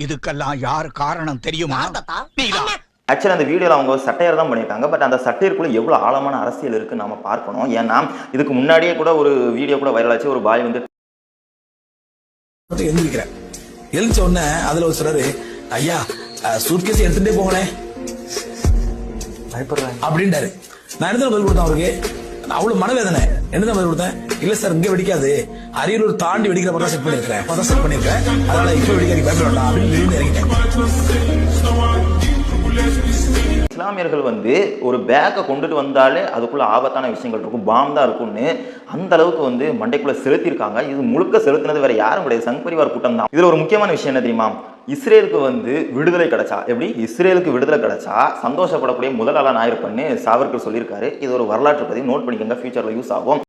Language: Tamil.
இதுக்கெல்லாம் யார் காரணம் தெரியுமா? ஆக்சுவலி அந்த வீடியோவில் அவங்க சட்டையர் தான் பண்ணியிருக்காங்க. பட் அந்த சட்டையருக்குள்ள எவ்வளோ ஆழமான அரசியல் இருக்குன்னு நம்ம பார்க்கணும். ஏன்னா இதுக்கு முன்னாடியே கூட ஒரு வீடியோ கூட வைரல் ஆச்சு. ஒரு பாய் வந்து எழுந்திருக்கிறேன், எழுந்த உடனே அதுல ஒரு சொல்றாரு, ஐயா சூட்கேஸ் எடுத்துட்டே போங்களேன் அப்படின்ட்டாரு. நான் என்ன பதில் கொடுத்தேன் அவருக்கு? அவ்வளவு மனவேதனை. என்னதான் பதில் கொடுத்தேன்? இல்ல சார் இங்க வெடிக்காது, அரியலூர் தாண்டி வெடிக்கிற மாதிரி செட் பண்ணிருக்கேன், அதனால இப்ப வெடிக்காது பயப்பட வேண்டாம் அப்படின்னு இறங்கிட்டேன். இஸ்லாமியர்கள் வந்து ஒரு பேக்கை கொண்டுட்டு வந்தாலே அதுக்குள்ள ஆபத்தான விஷயங்கள் இருக்கும், பாம் தான் இருக்கும்னு அந்த அளவுக்கு வந்து மண்டைக்குள்ள செலுத்திருக்காங்க. இது முழுக்க செலுத்தினது வேற யாரும் கிடையாது, சங் பரிவார் கூட்டம் தான். இதுல ஒரு முக்கியமான விஷயம் என்ன தெரியுமா? இஸ்ரேலுக்கு வந்து விடுதலை கிடைச்சா, எப்படி இஸ்ரேலுக்கு விடுதலை கிடைச்சா சந்தோஷப்படக்கூடிய முதல் ஆளா நான் இருப்பேன்னு சாவர்கர் சொல்லியிருக்காரு. இது ஒரு வரலாற்று பதிவு, நோட் பண்ணிக்கோங்க, ஃபியூச்சர்ல யூஸ் ஆகும்.